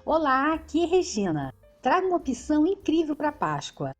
Olá, aqui é Regina. Trago uma opção incrível para Páscoa.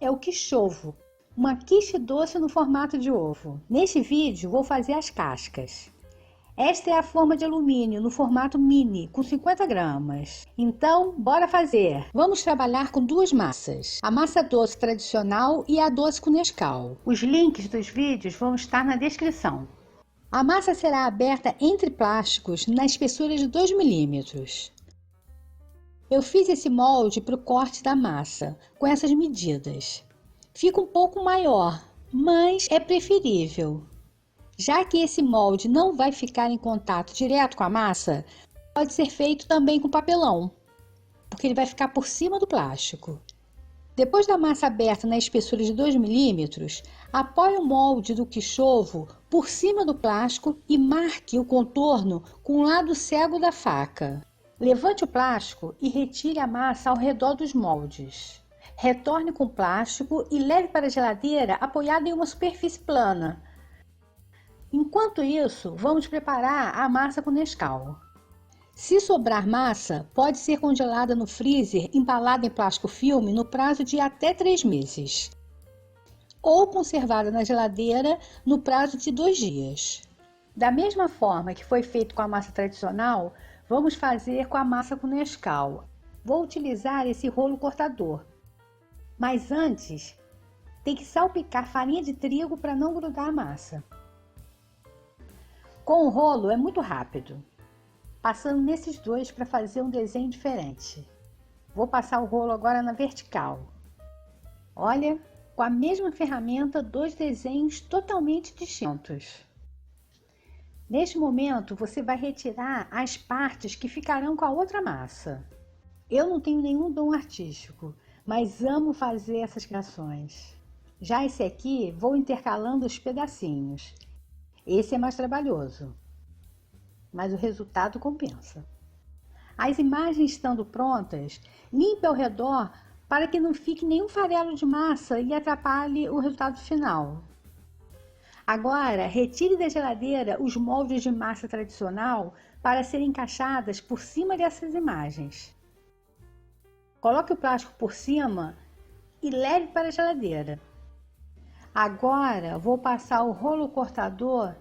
É o quiche-ovo, uma quiche doce no formato de ovo. Neste vídeo vou fazer as cascas. Esta é a forma de alumínio no formato mini, com 50 gramas. Então, bora fazer! Vamos trabalhar com duas massas, a massa doce tradicional e a doce com Nescau. Os links dos vídeos vão estar na descrição. A massa será aberta entre plásticos na espessura de 2 milímetros. Eu fiz esse molde para o corte da massa, com essas medidas. Fica um pouco maior, mas é preferível. Já que esse molde não vai ficar em contato direto com a massa, pode ser feito também com papelão, porque ele vai ficar por cima do plástico. Depois da massa aberta na espessura de 2 milímetros, apoie o molde do quiche-ovo por cima do plástico e marque o contorno com o lado cego da faca. Levante o plástico e retire a massa ao redor dos moldes. Retorne com o plástico e leve para a geladeira apoiado em uma superfície plana. Enquanto isso, vamos preparar a massa com Nescau. Se sobrar massa, pode ser congelada no freezer embalada em plástico filme no prazo de até 3 meses. Ou conservada na geladeira no prazo de 2 dias. Da mesma forma que foi feito com a massa tradicional, vamos fazer com a massa com Nescau. Vou utilizar esse rolo cortador. Mas antes, tem que salpicar farinha de trigo para não grudar a massa. Com o rolo é muito rápido. Passando nesses dois para fazer um desenho diferente. Vou passar o rolo agora na vertical. Olha, com a mesma ferramenta, 2 desenhos totalmente distintos. Neste momento, você vai retirar as partes que ficarão com a outra massa. Eu não tenho nenhum dom artístico, mas amo fazer essas criações. Já esse aqui, vou intercalando os pedacinhos. Esse é mais trabalhoso, mas o resultado compensa. As imagens estando prontas, limpe ao redor para que não fique nenhum farelo de massa e atrapalhe o resultado final. Agora, retire da geladeira os moldes de massa tradicional para serem encaixadas por cima dessas imagens. Coloque o plástico por cima e leve para a geladeira. Agora, vou passar o rolo cortador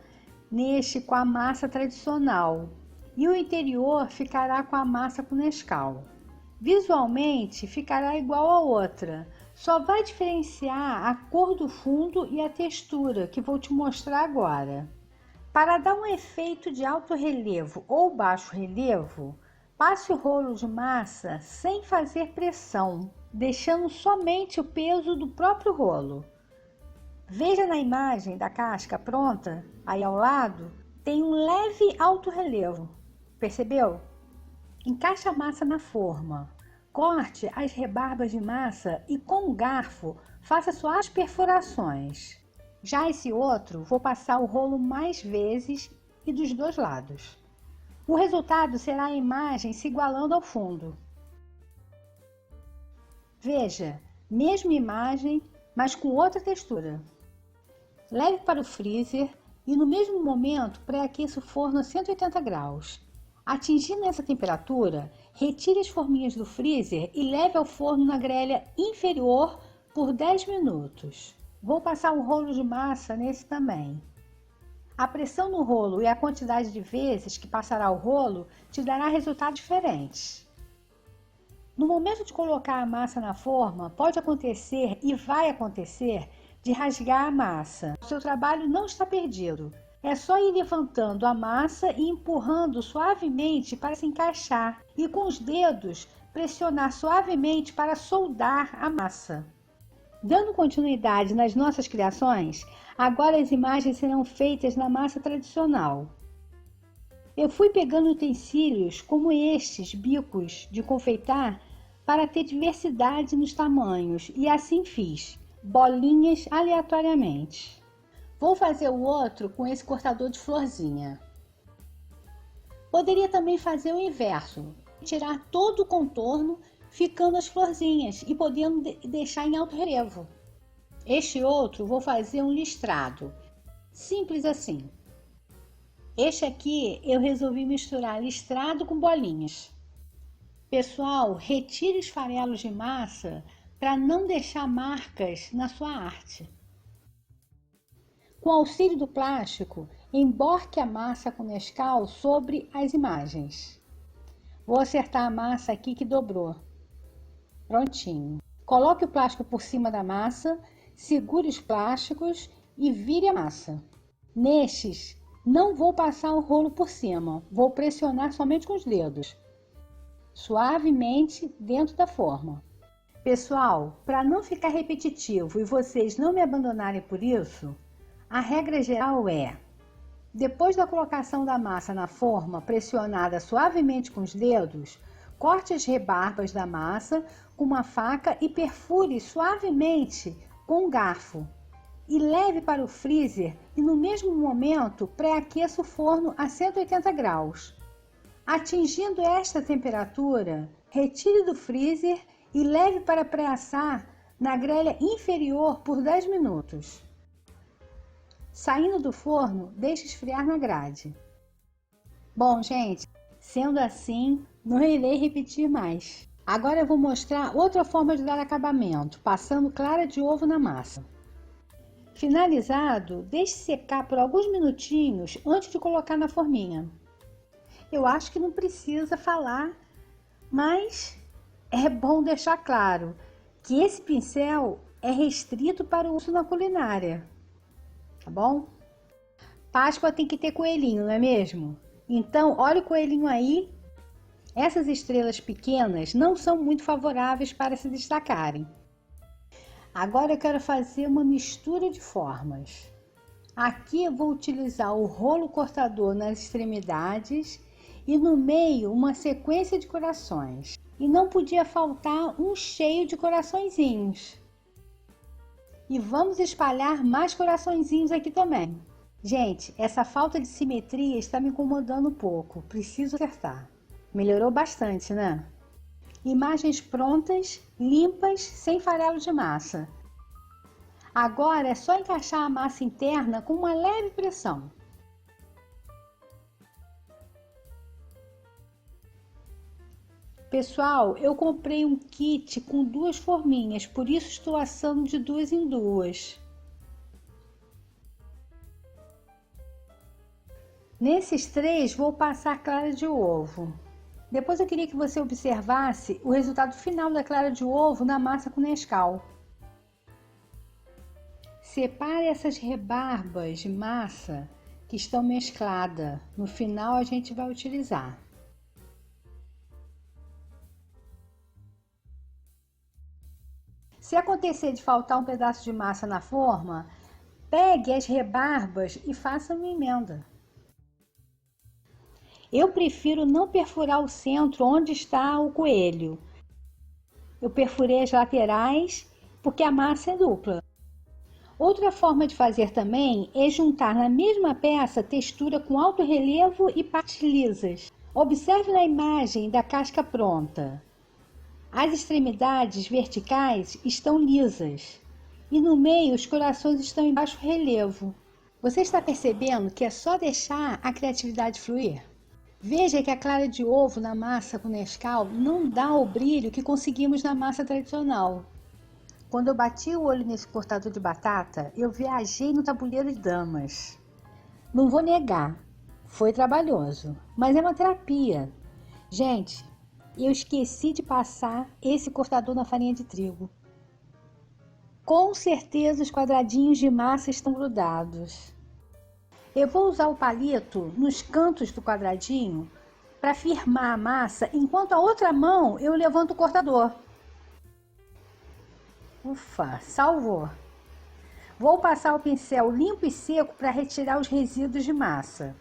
neste com a massa tradicional e o interior ficará com a massa com Nescau. Visualmente, ficará igual a outra. Só vai diferenciar a cor do fundo e a textura, que vou te mostrar agora. Para dar um efeito de alto relevo ou baixo relevo, passe o rolo de massa sem fazer pressão, deixando somente o peso do próprio rolo. Veja na imagem da casca pronta, aí ao lado, tem um leve alto relevo. Percebeu? Encaixe a massa na forma. Corte as rebarbas de massa e com o garfo faça suas perfurações. Já esse outro, vou passar o rolo mais vezes e dos dois lados. O resultado será a imagem se igualando ao fundo. Veja, mesma imagem, mas com outra textura. Leve para o freezer e no mesmo momento pré-aqueça o forno a 180 graus. Atingindo essa temperatura, retire as forminhas do freezer e leve ao forno na grelha inferior por 10 minutos. Vou passar um rolo de massa nesse também. A pressão no rolo e a quantidade de vezes que passará o rolo te dará resultados diferentes. No momento de colocar a massa na forma, pode acontecer e vai acontecer de rasgar a massa. O seu trabalho não está perdido. É só ir levantando a massa e empurrando suavemente para se encaixar e com os dedos pressionar suavemente para soldar a massa. Dando continuidade nas nossas criações, agora as imagens serão feitas na massa tradicional. Eu fui pegando utensílios como estes bicos de confeitar para ter diversidade nos tamanhos e assim fiz, bolinhas aleatoriamente. Vou fazer o outro com esse cortador de florzinha. Poderia também fazer o inverso, tirar todo o contorno, ficando as florzinhas e podendo deixar em alto relevo. Este outro vou fazer um listrado, simples assim. Este aqui eu resolvi misturar listrado com bolinhas. Pessoal, retire os farelos de massa para não deixar marcas na sua arte. Com o auxílio do plástico, emborque a massa com Nescau sobre as imagens. Vou acertar a massa aqui que dobrou. Prontinho. Coloque o plástico por cima da massa, segure os plásticos e vire a massa. Nestes, não vou passar o rolo por cima, vou pressionar somente com os dedos, suavemente dentro da forma. Pessoal, para não ficar repetitivo e vocês não me abandonarem por isso, a regra geral é: depois da colocação da massa na forma, pressionada suavemente com os dedos, corte as rebarbas da massa com uma faca e perfure suavemente com um garfo. E leve para o freezer e no mesmo momento pré-aqueça o forno a 180 graus. Atingindo esta temperatura, retire do freezer e leve para pré-assar na grelha inferior por 10 minutos. Saindo do forno, deixe esfriar na grade. Bom, gente, sendo assim, não irei repetir mais. Agora eu vou mostrar outra forma de dar acabamento, passando clara de ovo na massa. Finalizado, deixe secar por alguns minutinhos antes de colocar na forminha. Eu acho que não precisa falar, mas é bom deixar claro que esse pincel é restrito para o uso na culinária, tá bom? Páscoa tem que ter coelhinho, não é mesmo? Então, olha o coelhinho aí. Essas estrelas pequenas não são muito favoráveis para se destacarem. Agora eu quero fazer uma mistura de formas. Aqui eu vou utilizar o rolo cortador nas extremidades e no meio uma sequência de corações. E não podia faltar um cheio de coraçõezinhos. E vamos espalhar mais coraçõezinhos aqui também. Gente, essa falta de simetria está me incomodando um pouco. Preciso acertar. Melhorou bastante, né? Imagens prontas, limpas, sem farelo de massa. Agora é só encaixar a massa interna com uma leve pressão. Pessoal, eu comprei um kit com 2 forminhas, por isso estou assando de 2 em 2. Nesses 3 vou passar clara de ovo. Depois eu queria que você observasse o resultado final da clara de ovo na massa com Nescau. Separe essas rebarbas de massa que estão mescladas. No final a gente vai utilizar. Se acontecer de faltar um pedaço de massa na forma, pegue as rebarbas e faça uma emenda. Eu prefiro não perfurar o centro onde está o coelho. Eu perfurei as laterais porque a massa é dupla. Outra forma de fazer também é juntar na mesma peça textura com alto relevo e partes lisas. Observe na imagem da casca pronta. As extremidades verticais estão lisas e no meio os corações estão em baixo relevo. Você está percebendo que é só deixar a criatividade fluir? Veja que a clara de ovo na massa com Nescau não dá o brilho que conseguimos na massa tradicional. Quando eu bati o olho nesse cortador de batata, eu viajei no tabuleiro de damas. Não vou negar, foi trabalhoso, mas é uma terapia. Gente, eu esqueci de passar esse cortador na farinha de trigo. Com certeza os quadradinhos de massa estão grudados. Eu vou usar o palito nos cantos do quadradinho para firmar a massa, enquanto a outra mão eu levanto o cortador. Ufa, salvou! Vou passar o pincel limpo e seco para retirar os resíduos de massa.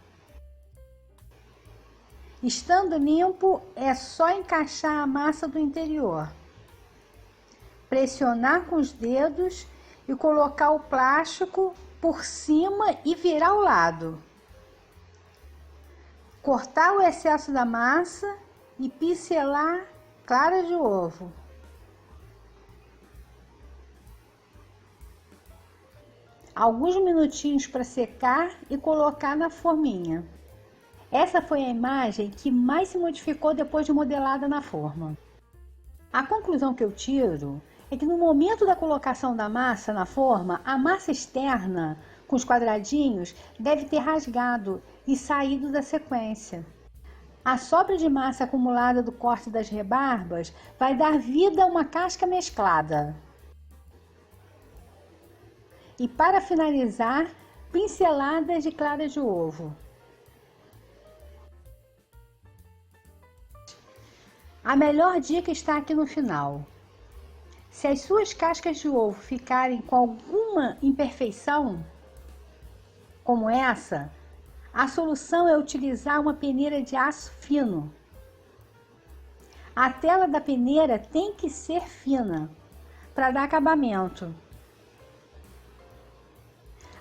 Estando limpo, é só encaixar a massa do interior. Pressionar com os dedos e colocar o plástico por cima e virar ao lado. Cortar o excesso da massa e pincelar clara de ovo. Alguns minutinhos para secar e colocar na forminha. Essa foi a imagem que mais se modificou depois de modelada na forma. A conclusão que eu tiro é que no momento da colocação da massa na forma, a massa externa, com os quadradinhos, deve ter rasgado e saído da sequência. A sobra de massa acumulada do corte das rebarbas vai dar vida a uma casca mesclada. E para finalizar, pinceladas de claras de ovo. A melhor dica está aqui no final. Se as suas cascas de ovo ficarem com alguma imperfeição, como essa, a solução é utilizar uma peneira de aço fino. A tela da peneira tem que ser fina para dar acabamento.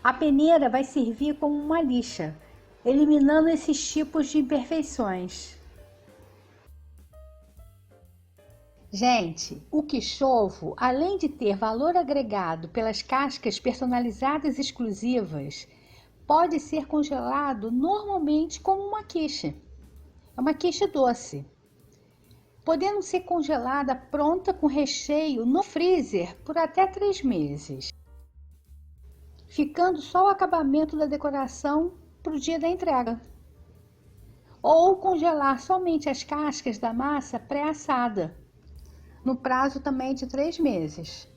A peneira vai servir como uma lixa, eliminando esses tipos de imperfeições. Gente, o quichovo, além de ter valor agregado pelas cascas personalizadas exclusivas, pode ser congelado normalmente como uma quiche. É uma quiche doce, podendo ser congelada pronta com recheio no freezer por até 3 meses, ficando só o acabamento da decoração para o dia da entrega. Ou congelar somente as cascas da massa pré-assada, no prazo também de 3 meses.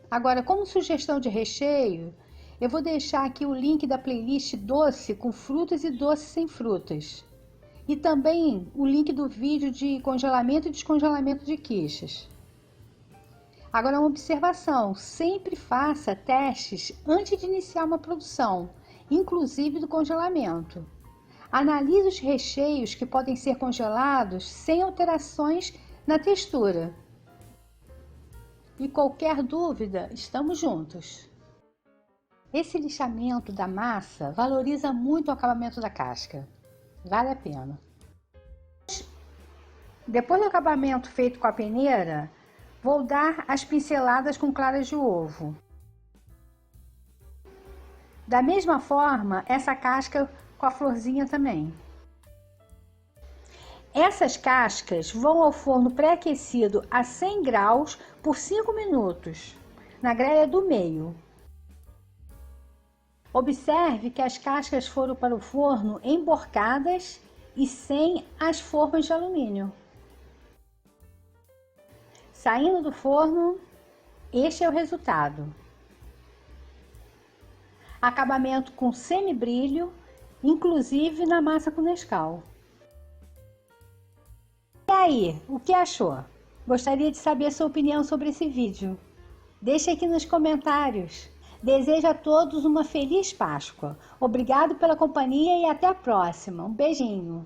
Agora, como sugestão de recheio, eu vou deixar aqui o link da playlist doce com frutas e doce sem frutas. E também o link do vídeo de congelamento e descongelamento de quiches. Agora, uma observação: sempre faça testes antes de iniciar uma produção, inclusive do congelamento. Analise os recheios que podem ser congelados sem alterações na textura. E qualquer dúvida, estamos juntos. Esse lixamento da massa valoriza muito o acabamento da casca. Vale a pena. Depois do acabamento feito com a peneira, vou dar as pinceladas com claras de ovo. Da mesma forma, essa casca com a florzinha também. Essas cascas vão ao forno pré-aquecido a 100 graus por 5 minutos, na grelha do meio. Observe que as cascas foram para o forno emborcadas e sem as formas de alumínio. Saindo do forno, este é o resultado. Acabamento com semi-brilho, inclusive na massa com Nescau. E aí, o que achou? Gostaria de saber sua opinião sobre esse vídeo. Deixe aqui nos comentários. Desejo a todos uma feliz Páscoa. Obrigado pela companhia e até a próxima. Um beijinho.